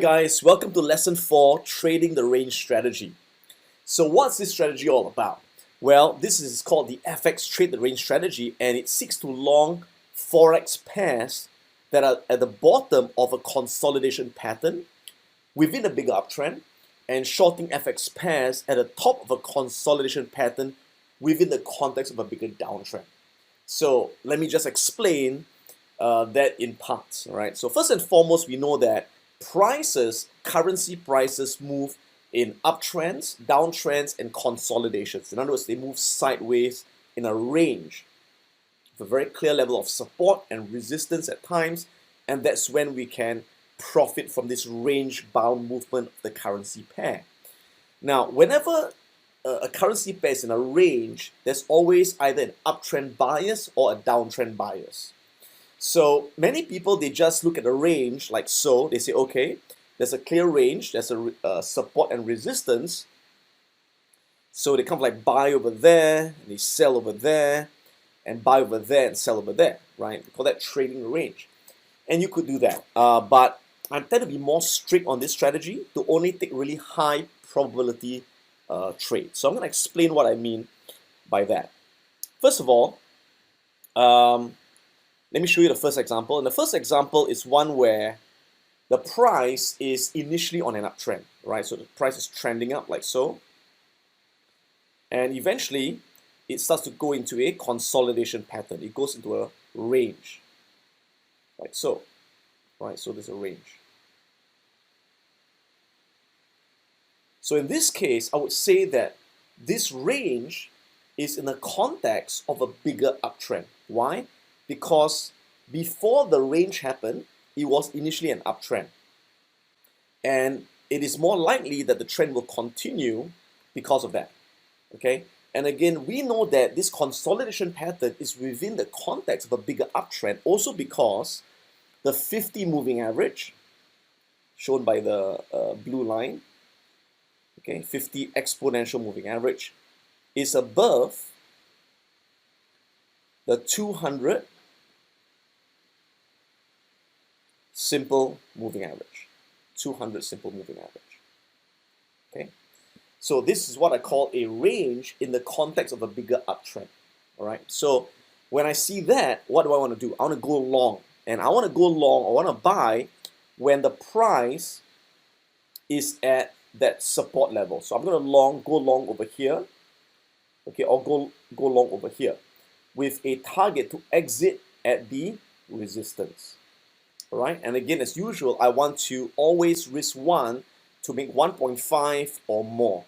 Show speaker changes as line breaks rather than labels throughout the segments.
guys, welcome to lesson 4, Trading the Range Strategy. So what's this strategy all about? Well, this is called the FX Trade the Range Strategy, and it seeks to long Forex pairs that are at the bottom of a consolidation pattern within a bigger uptrend, and shorting FX pairs at the top of a consolidation pattern within the context of a bigger downtrend. So let me just explain that in parts, right? So first and foremost, we know that currency prices move in uptrends, downtrends, and consolidations. In other words, they move sideways in a range with a very clear level of support and resistance at times, and that's when we can profit from this range-bound movement of the currency pair. Now, whenever a currency pair is in a range, there's always either an uptrend bias or a downtrend bias. So many people, they just look at the range like so. They say, okay, there's a clear range, there's a support and resistance. So they kind of like buy over there, and they sell over there, and buy over there and sell over there, right? We call that trading the range. And you could do that. But I tend to be more strict on this strategy to only take really high probability trades. So I'm going to explain what I mean by that. First of all, let me show you the first example. And the first example is one where the price is initially on an uptrend, right? So the price is trending up like so. And eventually, it starts to go into a consolidation pattern. It goes into a range, like so, right? So there's a range. So in this case, I would say that this range is in the context of a bigger uptrend. Why? Because before the range happened, it was initially an uptrend. And it is more likely that the trend will continue because of that. Okay? And again, we know that this consolidation pattern is within the context of a bigger uptrend, also because the 50 moving average, shown by the blue line, okay, 50 exponential moving average, is above the 200 simple moving average. 200 simple moving average. Okay? So this is what I call a range in the context of a bigger uptrend. All right? So when I see that, what do I want to do? I want to go long. And I want to go long, I want to buy when the price is at that support level. So I'm going to go long over here. Okay, or go long over here with a target to exit at the resistance. All right, and again, as usual, I want to always risk 1 to make 1.5 or more.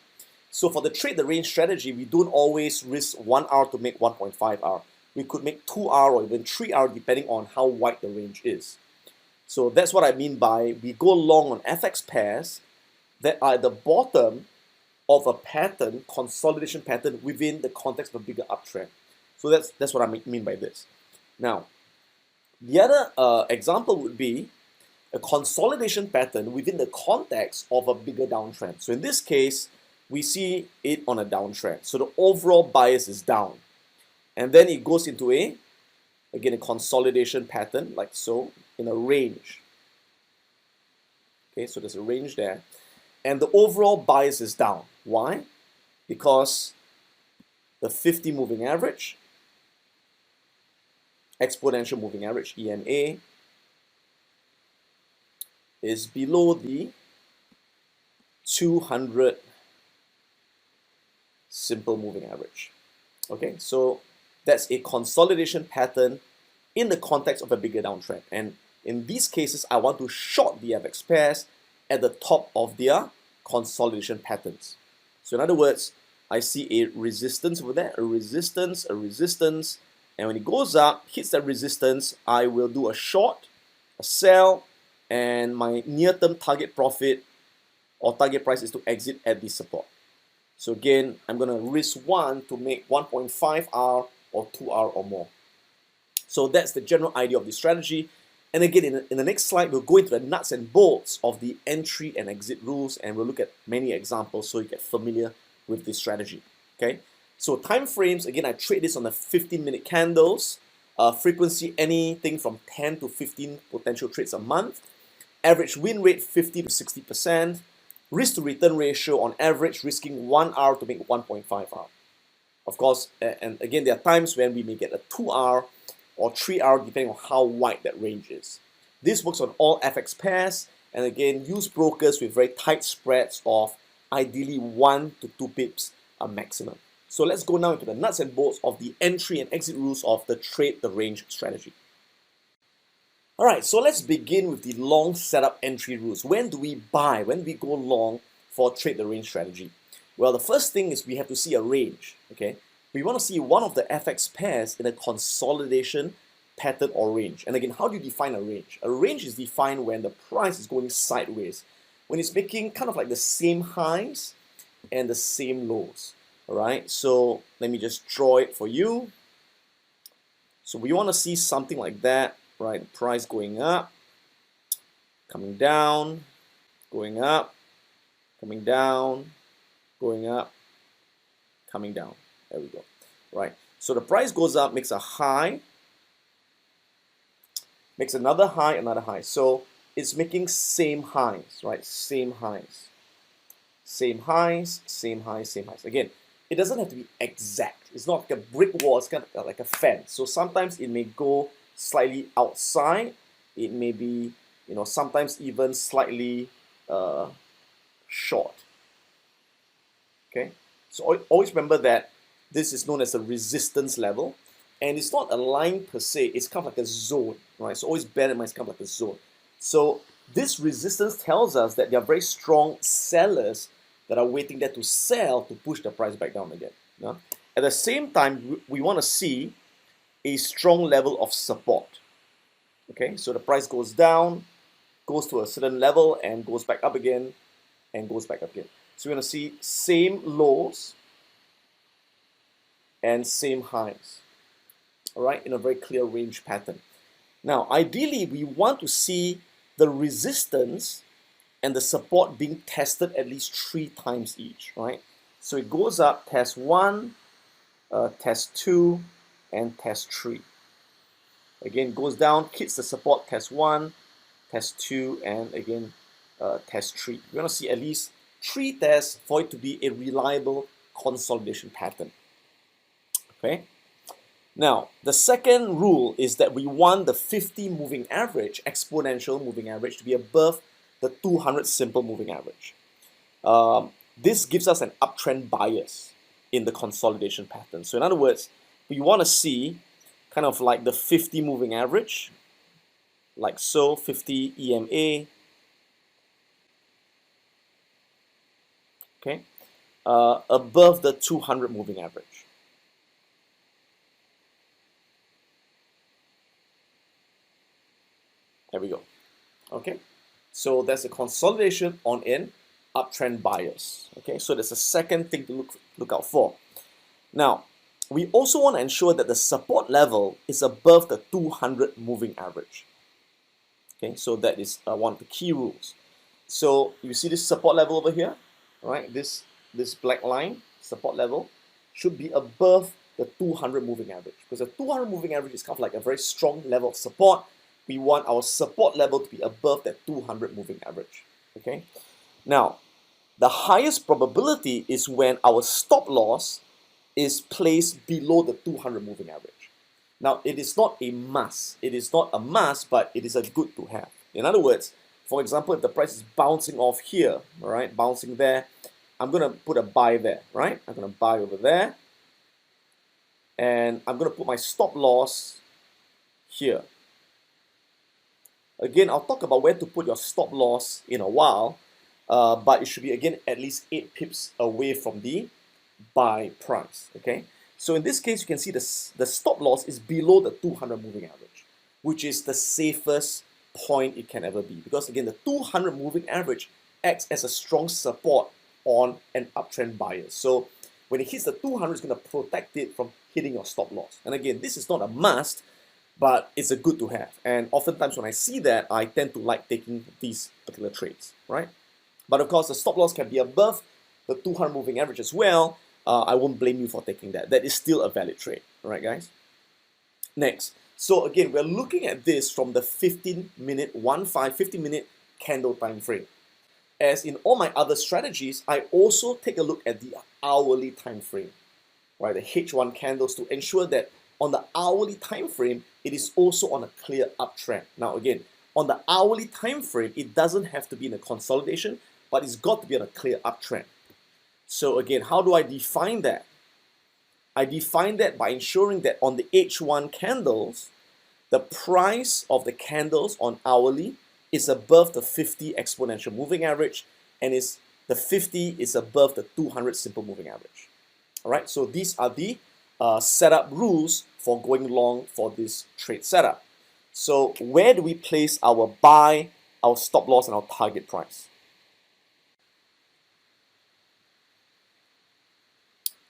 So for the trade the range strategy, we don't always risk 1 hour to make 1.5 hour. We could make 2 hour or even 3 hour depending on how wide the range is. So that's what I mean by we go long on FX pairs that are at the bottom of a pattern, consolidation pattern within the context of a bigger uptrend. So that's what I mean by this. Now, the other example would be a consolidation pattern within the context of a bigger downtrend. So in this case, we see it on a downtrend. So the overall bias is down. And then it goes into a consolidation pattern like so in a range. Okay, so there's a range there. And the overall bias is down. Why? Because the 50 moving average, exponential moving average, EMA, is below the 200 simple moving average. Okay, so that's a consolidation pattern in the context of a bigger downtrend. And in these cases, I want to short the FX pairs at the top of their consolidation patterns. So in other words, I see a resistance over there, a resistance, and when it goes up, hits that resistance, I will do a short, a sell, and my near-term target profit or target price is to exit at the support. So again, I'm going to risk 1 to make 1.5 hour or 2 hour or more. So that's the general idea of the strategy. And again, in the next slide, we'll go into the nuts and bolts of the entry and exit rules, and we'll look at many examples so you get familiar with this strategy. Okay? So time frames, again, I trade this on the 15-minute candles. Frequency, anything from 10 to 15 potential trades a month. Average win rate 50 to 60%. Risk to return ratio on average risking 1 hour to make 1.5 hour. Of course, and again, there are times when we may get a 2 hour or 3 hour depending on how wide that range is. This works on all FX pairs, and again, use brokers with very tight spreads of ideally 1 to 2 pips a maximum. So let's go now into the nuts and bolts of the entry and exit rules of the trade the range strategy. Alright, so let's begin with the long setup entry rules. When do we buy? When do we go long for trade the range strategy? Well, the first thing is we have to see a range, okay? We want to see one of the FX pairs in a consolidation pattern or range. And again, how do you define a range? A range is defined when the price is going sideways, when it's making kind of like the same highs and the same lows. Alright, so let me just draw it for you. So we want to see something like that, right? Price going up, coming down, going up, coming down, going up, coming down. There we go. Right. So the price goes up, makes a high, makes another high, another high. So it's making same highs, right? Same highs. Same highs, same highs, same highs. Again, it doesn't have to be exact. It's not like a brick wall, it's kind of like a fence. So sometimes it may go slightly outside. It may be, sometimes even slightly short. Okay? So always remember that this is known as a resistance level, and it's not a line per se, it's kind of like a zone, right? So always bear in mind it's kind of like a zone. So this resistance tells us that there are very strong sellers that are waiting there to sell to push the price back down again. Yeah? At the same time, we want to see a strong level of support. Okay, so the price goes down, goes to a certain level, and goes back up again, and goes back up again. So we're going to see same lows and same highs, all right, in a very clear range pattern. Now, ideally, we want to see the resistance and the support being tested at least 3 times each, right? So it goes up, test 1, test 2, and test 3. Again, goes down, hits the support, test 1, test 2, and again, test 3. We're going to see at least 3 tests for it to be a reliable consolidation pattern. Okay. Now, the second rule is that we want the 50 moving average, exponential moving average, to be above the 200 simple moving average. This gives us an uptrend bias in the consolidation pattern. So in other words, we want to see kind of like the 50 moving average, like so, 50 EMA, okay, above the 200 moving average. There we go. Okay, so there's a consolidation on an uptrend bias. Okay, so there's a second thing to look out for. Now, we also want to ensure that the support level is above the 200 moving average. Okay, so that is one of the key rules. So you see this support level over here, right? This black line, support level, should be above the 200 moving average, because the 200 moving average is kind of like a very strong level of support. We want our support level to be above that 200 moving average. Okay. Now, the highest probability is when our stop loss is placed below the 200 moving average. Now, it is not a must. It is not a must, but it is a good to have. In other words, for example, if the price is bouncing off here, all right, bouncing there, I'm going to put a buy there, right? I'm going to buy over there, and I'm going to put my stop loss here. Again, I'll talk about where to put your stop loss in a while, but it should be, again, at least 8 pips away from the buy price, okay? So in this case, you can see the stop loss is below the 200 moving average, which is the safest point it can ever be. Because again, the 200 moving average acts as a strong support on an uptrend bias. So when it hits the 200, it's going to protect it from hitting your stop loss. And again, this is not a must, but it's a good to have. And oftentimes when I see that, I tend to like taking these particular trades, right? But of course, the stop loss can be above the 200 moving average as well. I won't blame you for taking that. That is still a valid trade, all right, guys? Next, so again, we're looking at this from the 15-minute candle time frame. As in all my other strategies, I also take a look at the hourly time frame, right? The H1 candles, to ensure that on the hourly time frame, it is also on a clear uptrend. Now again, on the hourly time frame, it doesn't have to be in a consolidation, but it's got to be on a clear uptrend. So again, how do I define that? I define that by ensuring that on the H1 candles, the price of the candles on hourly is above the 50 exponential moving average, and the 50 is above the 200 simple moving average. All right, so these are the setup rules for going long for this trade setup. So where do we place our buy, our stop loss, and our target price?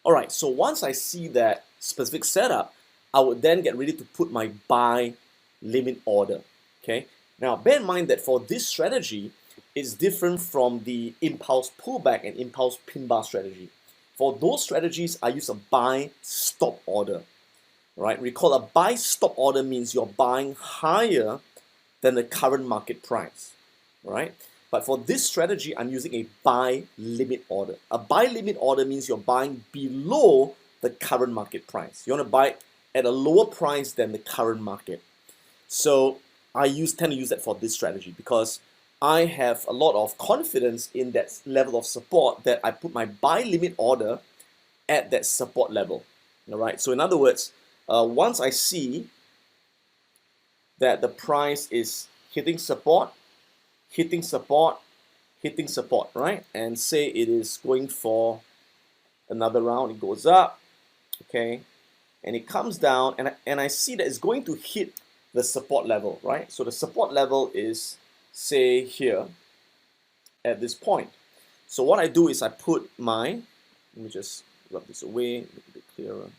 All right, so once I see that specific setup, I would then get ready to put my buy limit order. Okay. Now, bear in mind that for this strategy, it's different from the impulse pullback and impulse pin bar strategy. For those strategies, I use a buy stop order. Right? Recall, a buy stop order means you're buying higher than the current market price. Right? But for this strategy, I'm using a buy limit order. A buy limit order means you're buying below the current market price. You want to buy at a lower price than the current market. So I tend to use that for this strategy because I have a lot of confidence in that level of support that I put my buy limit order at that support level. All right. So in other words, once I see that the price is hitting support, right? And say it is going for another round, it goes up, okay, and it comes down, and I see that it's going to hit the support level, right? So the support level is, say, here at this point. So what I do is I put my, let me just rub this away, make it a bit clearer.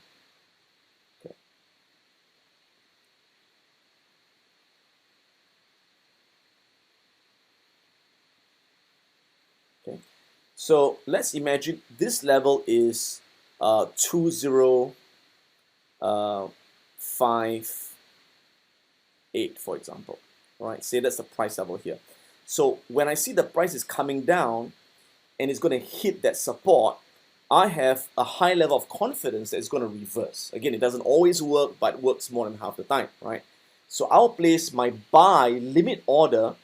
Okay. Okay. So let's imagine this level is 2058, for example. All right, say that's the price level here. So when I see the price is coming down and it's going to hit that support, I have a high level of confidence that it's going to reverse. Again, it doesn't always work, but it works more than half the time, right? So I'll place my buy limit order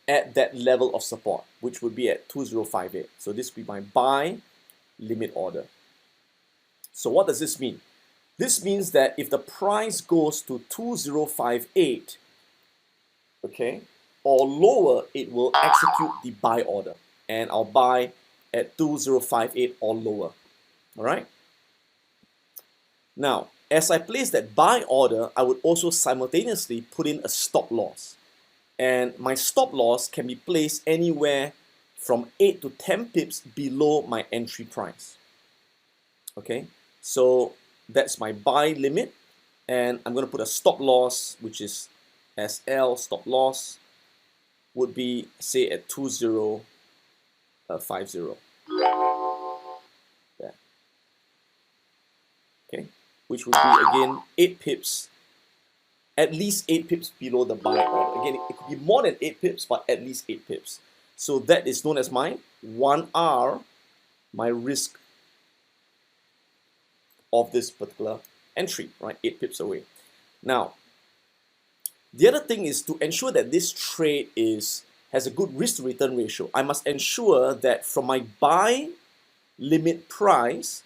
at that level of support, which would be at 2058. So this would be my buy limit order. So what does this mean? This means that if the price goes to 2058, okay, or lower, it will execute the buy order, and I'll buy at 2058 or lower. All right. Now, as I place that buy order, I would also simultaneously put in a stop loss, and my stop loss can be placed anywhere from 8 to 10 pips below my entry price. Okay, so that's my buy limit, and I'm going to put a stop loss, which is SL stop loss would be, say, at 2050. Yeah. Okay, which would be again 8 pips, at least 8 pips below the buy order. Again, it could be more than 8 pips, but at least 8 pips. So that is known as my 1R, my risk of this particular entry, right? 8 pips away. Now, the other thing is to ensure that this trade has a good risk to return ratio. I must ensure that from my buy limit price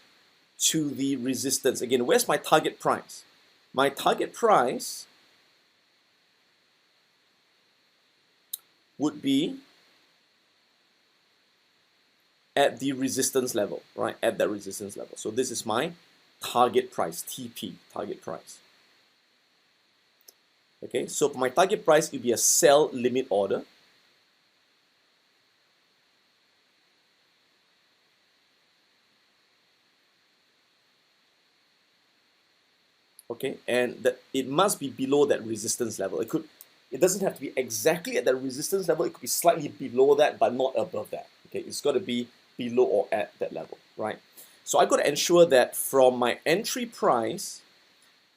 to the resistance. Again, where's my target price? My target price would be at the resistance level, right? At that resistance level. So this is my target price, TP, target price. Okay, so for my target price, it would be a sell limit order. Okay, and it must be below that resistance level. It doesn't have to be exactly at that resistance level. It could be slightly below that, but not above that. Okay, it's got to be below or at that level, right? So I got to ensure that from my entry price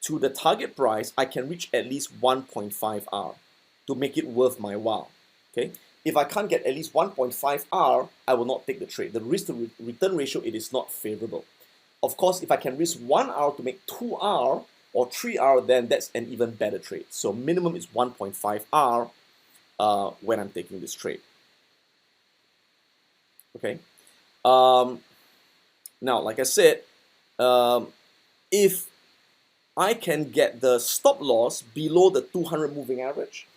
to the target price, I can reach at least 1.5R to make it worth my while. Okay, if I can't get at least 1.5 R, I will not take the trade. The risk to return ratio, it is not favorable. Of course, if I can risk 1 R to make 2 R or 3 R, then that's an even better trade. So minimum is 1.5 R when I'm taking this trade. Okay. Now, like I said, if I can get the stop loss below the 200 moving average,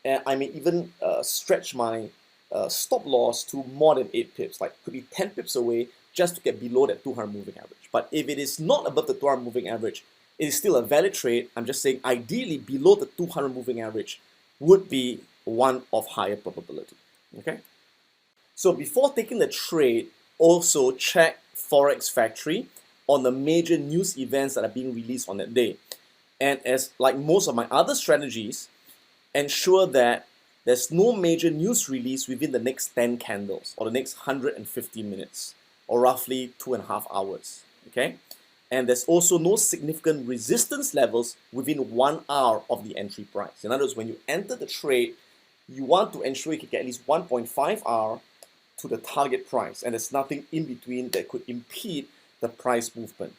and I may even stretch my stop loss to more than 8 pips, like could be 10 pips away just to get below that 200 moving average. But if it is not above the 200 moving average, it is still a valid trade. I'm just saying ideally below the 200 moving average would be one of higher probability. Okay. So before taking the trade, also check Forex Factory on the major news events that are being released on that day. And as like most of my other strategies, ensure that there's no major news release within the next 10 candles or the next 150 minutes or roughly 2.5 hours. Okay? And there's also no significant resistance levels within 1 hour of the entry price. In other words, when you enter the trade, you want to ensure you can get at least 1.5 hour to the target price, and there's nothing in between that could impede the price movement.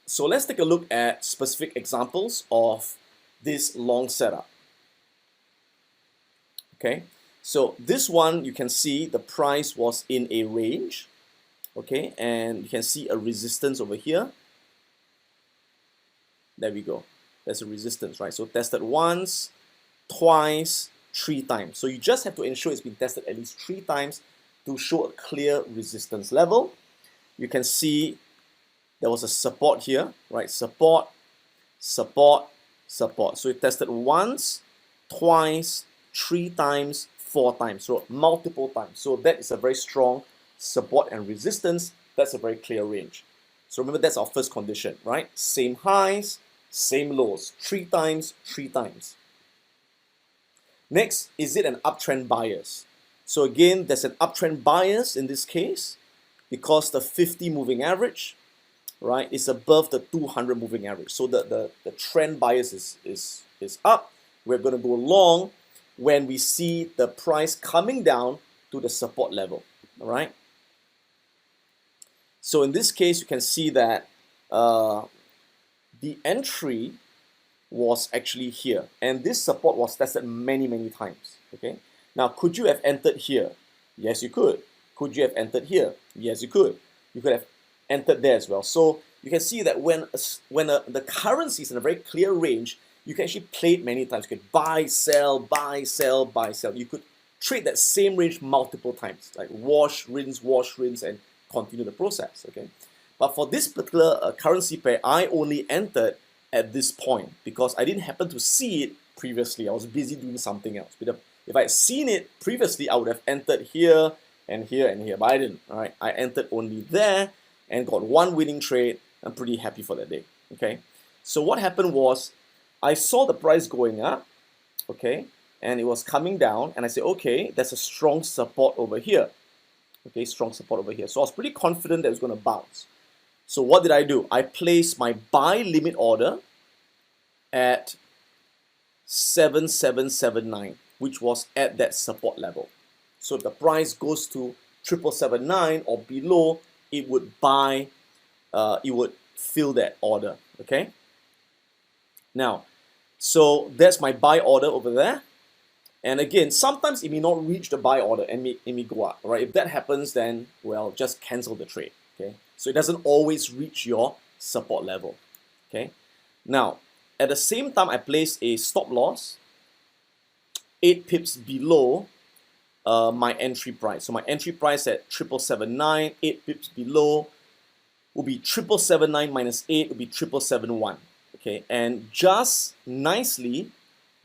So let's take a look at specific examples of this long setup. Okay, so this one you can see the price was in a range, okay, and you can see a resistance over here. There we go. There's a resistance, right? So tested once, twice, 3 times. So you just have to ensure it's been tested at least 3 times to show a clear resistance level. You can see there was a support here, right? Support, support, support. So it tested once, twice, 3 times, 4 times. So multiple times. So that is a very strong support and resistance. That's a very clear range. So remember, that's our first condition, right? Same highs, same lows. 3 times, 3 times. Next, is it an uptrend bias? So again, there's an uptrend bias in this case because the 50 moving average, right, is above the 200 moving average. So the trend bias is up. We're going to go long when we see the price coming down to the support level, all right? So in this case, you can see that the entry was actually here, and this support was tested many times. Okay, now could you have entered here? Yes, you could. Could you have entered here? Yes, you could. You could have entered there as well. So you can see that when the currency is in a very clear range, you can actually play it many times. You could buy, sell, buy, sell, buy, sell. You could trade that same range multiple times, like wash, rinse, and continue the process. Okay, but for this particular currency pair, I only entered at this point because I didn't happen to see it previously. I was busy doing something else. But if I had seen it previously, I would have entered here and here and here, but I didn't. All right, I entered only there and got one winning trade. I'm pretty happy for that day. Okay, so what happened was I saw the price going up, okay, and it was coming down, and I said, okay, there's a strong support over here. Okay, strong support over here. So I was pretty confident that it was going to bounce. So what did I do? I placed my buy limit order at 7779, which was at that support level. So if the price goes to 7779 or below, it would buy, it would fill that order. Okay. Now, so that's my buy order over there. And again, sometimes it may not reach the buy order and it may go up. Right? If that happens, then well, just cancel the trade. Okay. So it doesn't always reach your support level. Okay. Now, at the same time, I placed a stop loss 8 pips below my entry price. So my entry price at 7779, 8 pips below will be 7779 minus 8 will be 7771. Okay, and just nicely,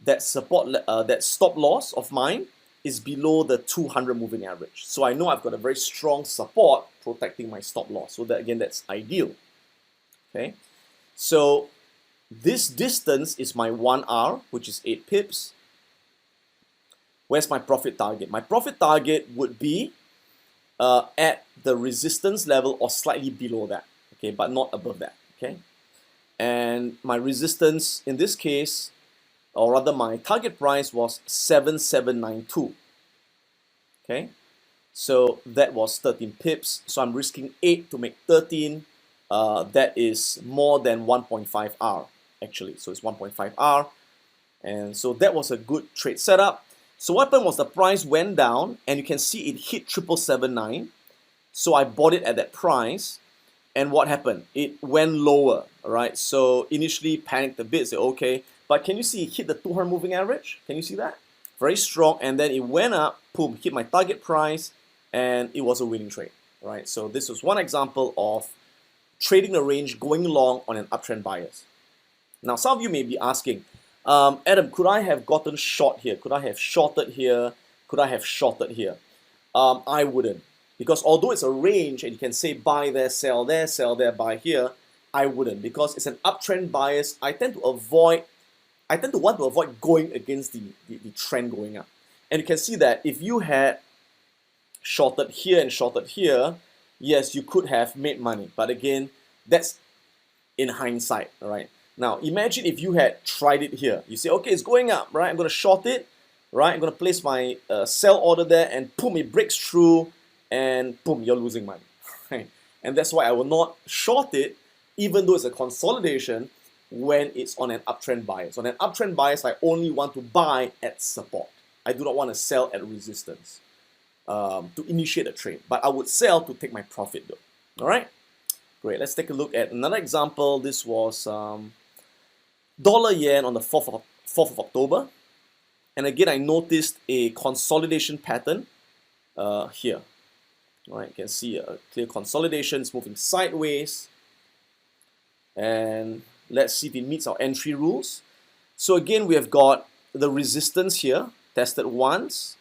that support, that stop loss of mine is below the 200 moving average. So I know I've got a very strong support protecting my stop loss. So that again, that's ideal. Okay, so this distance is my 1R, which is 8 pips. Where's my profit target? My profit target would be at the resistance level or slightly below that, okay, but not above that, okay? And my resistance in this case, or rather my target price was 7792. Okay, so that was 13 pips. So I'm risking 8 to make 13. That is more than 1.5 R actually. So it's 1.5 R. And so that was a good trade setup. So what happened was the price went down and you can see it hit 7779. So I bought it at that price. And what happened? It went lower, all right? So initially panicked a bit, said okay. But can you see it hit the 200 moving average? Can you see that? Very strong. And then it went up, boom, hit my target price, and it was a winning trade, right? So this was one example of trading a range going long on an uptrend bias. Now, some of you may be asking, Adam, could I have gotten short here? Could I have shorted here? Could I have shorted here? I wouldn't. Because although it's a range and you can say buy there, sell there, buy here, I wouldn't. Because it's an uptrend bias, I tend to want to avoid going against the trend going up. And you can see that if you had shorted here and shorted here, yes, you could have made money. But again, that's in hindsight, all right? Now, imagine if you had tried it here. You say, okay, it's going up, right? I'm going to short it, right? I'm going to place my sell order there and boom, it breaks through and boom, you're losing money, right? And that's why I will not short it, even though it's a consolidation, when it's on an uptrend bias. On an uptrend bias, I only want to buy at support. I do not want to sell at resistance to initiate a trade. But I would sell to take my profit though, all right? Great, let's take a look at another example. This was dollar yen on the 4th of October. And again, I noticed a consolidation pattern here. All right, you can see a clear consolidation. It's moving sideways. And let's see if it meets our entry rules. So again, we have got the resistance here, tested once,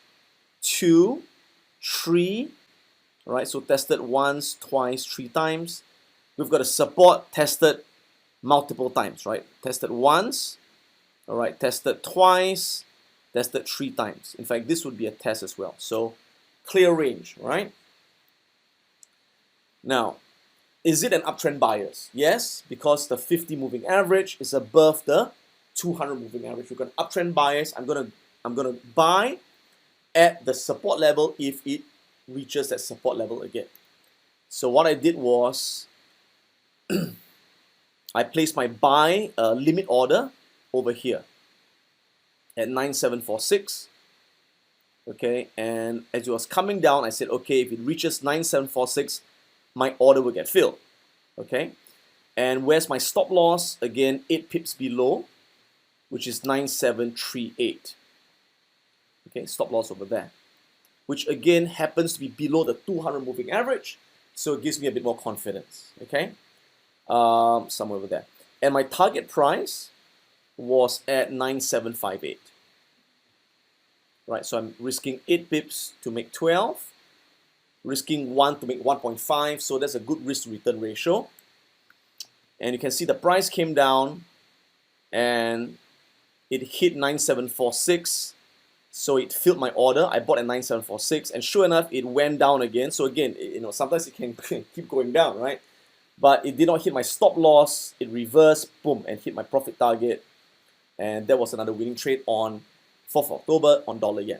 2, 3. All right, so tested once, twice, 3 times. We've got a support tested multiple times, right? Tested once, all right, tested twice, tested 3 times. In fact, this would be a test as well. So clear range, right? Now, is it an uptrend bias? Yes, because the 50 moving average is above the 200 moving average. We've got an uptrend bias. I'm gonna buy at the support level if it reaches that support level again. So what I did was I placed my buy limit order over here at 9746. Okay, and as it was coming down, I said, okay, if it reaches 9746, my order will get filled. Okay, and where's my stop loss? Again, 8 pips below, which is 9738. Okay, stop loss over there, which again happens to be below the 200 moving average, so it gives me a bit more confidence. Okay, somewhere over there. And my target price was at 9758. Right, so I'm risking 8 pips to make 12, risking 1 to make 1.5, so that's a good risk to return ratio. And you can see the price came down and it hit 9746, so it filled my order. I bought at 9746, and sure enough, it went down again. So again, sometimes it can keep going down, right? But it did not hit my stop loss. It reversed, boom, and hit my profit target. And that was another winning trade on 4th of October on dollar yen.